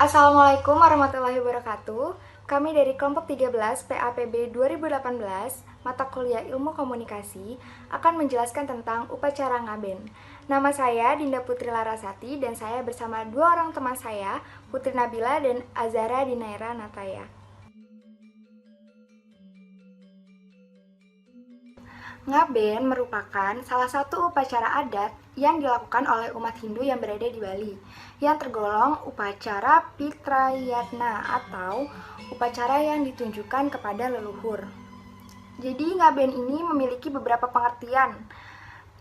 Assalamualaikum warahmatullahi wabarakatuh. Kami dari kelompok 13 PAPB 2018, mata kuliah Ilmu Komunikasi, akan menjelaskan tentang upacara ngaben. Nama saya Dinda Putri Larasati dan saya bersama dua orang teman saya, Putri Nabila dan Azara Dinaira Nataya. Ngaben merupakan salah satu upacara adat yang dilakukan oleh umat Hindu yang berada di Bali, yang tergolong upacara Pitrayatna atau upacara yang ditunjukkan kepada leluhur. Jadi ngaben ini memiliki beberapa pengertian,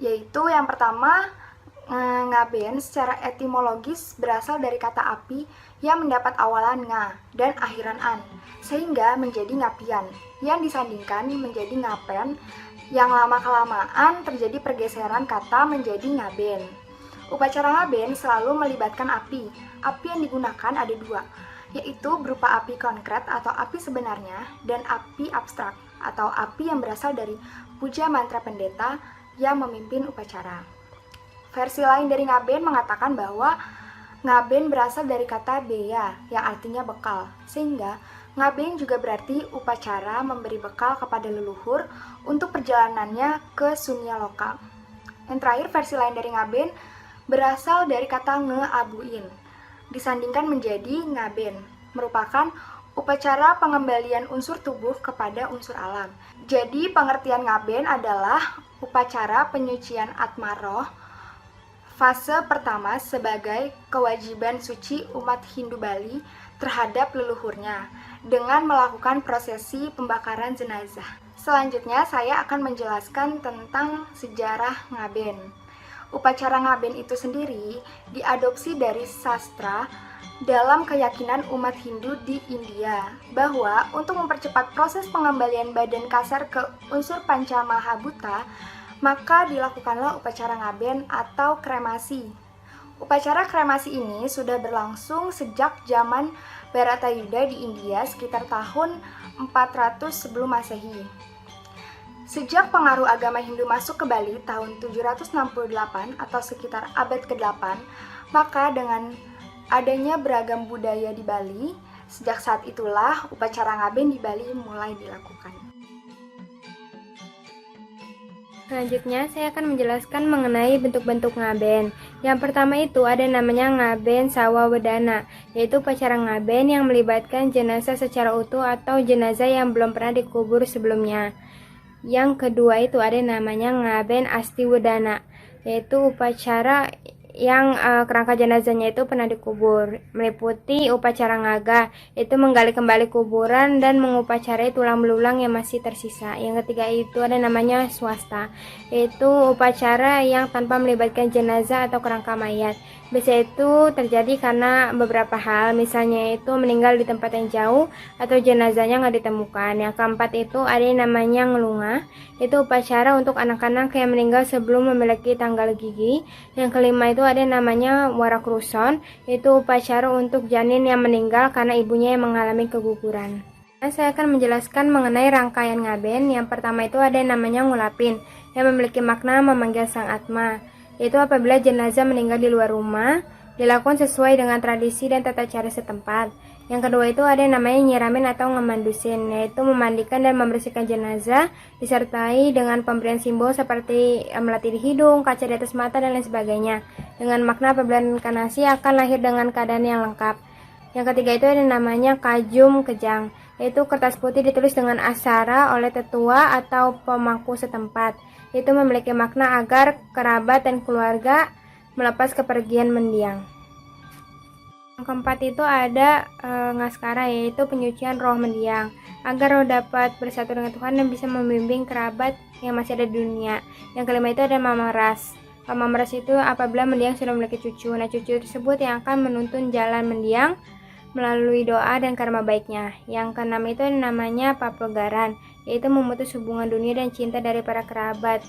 yaitu yang pertama, ngaben secara etimologis berasal dari kata api yang mendapat awalan nga dan akhiran an, sehingga menjadi ngapian, yang disandingkan menjadi ngapen, yang lama-kelamaan terjadi pergeseran kata menjadi ngaben. Upacara ngaben selalu melibatkan api. Api yang digunakan ada dua, yaitu berupa api konkret atau api sebenarnya dan api abstrak atau api yang berasal dari puja mantra pendeta yang memimpin upacara. Versi lain dari ngaben mengatakan bahwa ngaben berasal dari kata beya yang artinya bekal, sehingga ngaben juga berarti upacara memberi bekal kepada leluhur untuk perjalanannya ke Sunya Loka. Yang terakhir, versi lain dari ngaben berasal dari kata ngeabuin, disandingkan menjadi ngaben, merupakan upacara pengembalian unsur tubuh kepada unsur alam. Jadi pengertian ngaben adalah upacara penyucian atma roh, fase pertama sebagai kewajiban suci umat Hindu Bali terhadap leluhurnya dengan melakukan prosesi pembakaran jenazah. Selanjutnya saya akan menjelaskan tentang sejarah ngaben. Upacara ngaben itu sendiri diadopsi dari sastra dalam keyakinan umat Hindu di India bahwa untuk mempercepat proses pengembalian badan kasar ke unsur Panca Mahabhuta, maka dilakukanlah upacara ngaben atau kremasi. Upacara kremasi ini sudah berlangsung sejak zaman Bharatayuda di India sekitar tahun 400 sebelum Masehi. Sejak pengaruh agama Hindu masuk ke Bali tahun 768 atau sekitar abad ke-8, maka dengan adanya beragam budaya di Bali, sejak saat itulah upacara ngaben di Bali mulai dilakukan. Selanjutnya, saya akan menjelaskan mengenai bentuk-bentuk ngaben. Yang pertama itu ada namanya ngaben sawawedana, yaitu upacara ngaben yang melibatkan jenazah secara utuh atau jenazah yang belum pernah dikubur sebelumnya. Yang kedua itu ada namanya ngaben astiwedana, yaitu upacara yang kerangka jenazahnya itu pernah dikubur, meliputi upacara ngaga, itu menggali kembali kuburan dan mengupacarai tulang belulang yang masih tersisa. Yang ketiga itu ada namanya swasta, yaitu upacara yang tanpa melibatkan jenazah atau kerangka mayat. Biasa itu terjadi karena beberapa hal, misalnya itu meninggal di tempat yang jauh atau jenazahnya nggak ditemukan. Yang keempat itu ada yang namanya ngelunga, itu upacara untuk anak-anak yang meninggal sebelum memiliki tanggal gigi. Yang kelima itu ada yang namanya warakruson, itu upacara untuk janin yang meninggal karena ibunya yang mengalami keguguran. Saya akan menjelaskan mengenai rangkaian ngaben. Yang pertama itu ada yang namanya ngulapin, yang memiliki makna memanggil sang atma, yaitu apabila jenazah meninggal di luar rumah, dilakukan sesuai dengan tradisi dan tata cara setempat. Yang kedua itu ada yang namanya nyiramin atau ngemandusin, yaitu memandikan dan membersihkan jenazah, disertai dengan pemberian simbol seperti melati di hidung, kaca di atas mata, dan lain sebagainya, dengan makna apabila inkarnasi akan lahir dengan keadaan yang lengkap. Yang ketiga itu ada yang namanya kajum kejang, yaitu kertas putih ditulis dengan aksara oleh tetua atau pemangku setempat. Itu memiliki makna agar kerabat dan keluarga melepas kepergian mendiang. Yang keempat itu ada ngaskara, yaitu penyucian roh mendiang, agar roh dapat bersatu dengan Tuhan dan bisa membimbing kerabat yang masih ada di dunia. Yang kelima itu ada mamaras. Mamaras itu apabila mendiang sudah memiliki cucu. Nah, cucu tersebut yang akan menuntun jalan mendiang melalui doa dan karma baiknya. Yang keenam itu namanya papegaran, yaitu memutus hubungan dunia dan cinta dari para kerabat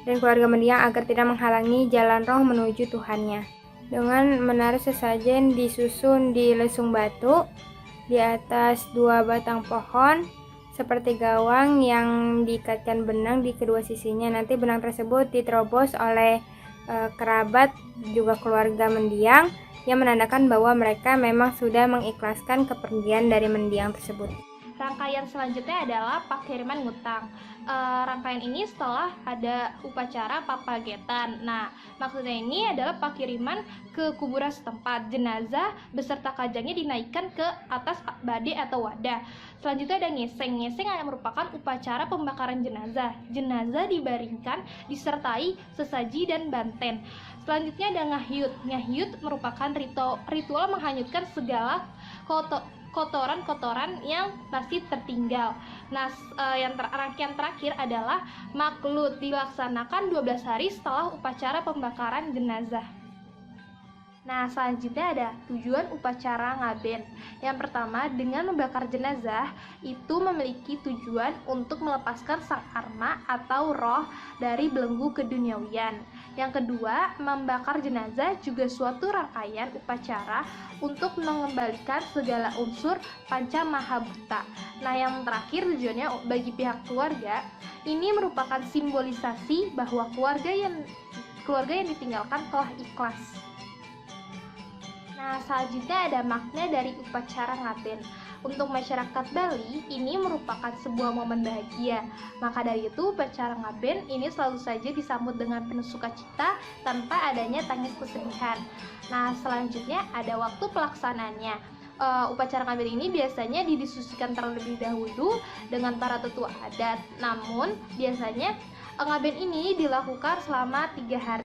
dan keluarga mendiang agar tidak menghalangi jalan roh menuju Tuhannya. Dengan menaruh sesajen disusun di lesung batu di atas dua batang pohon seperti gawang yang diikatkan benang di kedua sisinya. Nanti benang tersebut diterobos oleh kerabat juga keluarga mendiang yang menandakan bahwa mereka memang sudah mengikhlaskan kepergian dari mendiang tersebut. Rangkaian selanjutnya adalah pakiriman ngutang. Rangkaian ini setelah ada upacara papagetan. Nah, maksudnya ini adalah pakiriman ke kuburan setempat. Jenazah beserta kajangnya dinaikkan ke atas bade atau wadah. Selanjutnya ada ngeseng. Ngeseng yang merupakan upacara pembakaran jenazah. Jenazah dibaringkan disertai sesaji dan banten. Selanjutnya ada ngahyut. Ngahyut merupakan ritual menghanyutkan segala kotoran-kotoran yang masih tertinggal. Nah, rangkaian terakhir adalah maklut, dilaksanakan 12 hari setelah upacara pembakaran jenazah. Nah, selanjutnya ada tujuan upacara ngaben. Yang pertama, dengan membakar jenazah itu memiliki tujuan untuk melepaskan sang arma atau roh dari belenggu keduniawian. Yang kedua, membakar jenazah juga suatu rangkaian upacara untuk mengembalikan segala unsur panca mahabhuta. Nah, yang terakhir tujuannya bagi pihak keluarga, ini merupakan simbolisasi bahwa keluarga yang ditinggalkan telah ikhlas. Nah, selanjutnya ada makna dari upacara ngaben. Untuk masyarakat Bali, ini merupakan sebuah momen bahagia. Maka dari itu, upacara ngaben ini selalu saja disambut dengan penuh sukacita tanpa adanya tangis kesedihan. Nah, selanjutnya ada waktu pelaksanaannya. Upacara ngaben ini biasanya didiskusikan terlebih dahulu dengan para tetua adat. Namun, biasanya ngaben ini dilakukan selama 3 hari.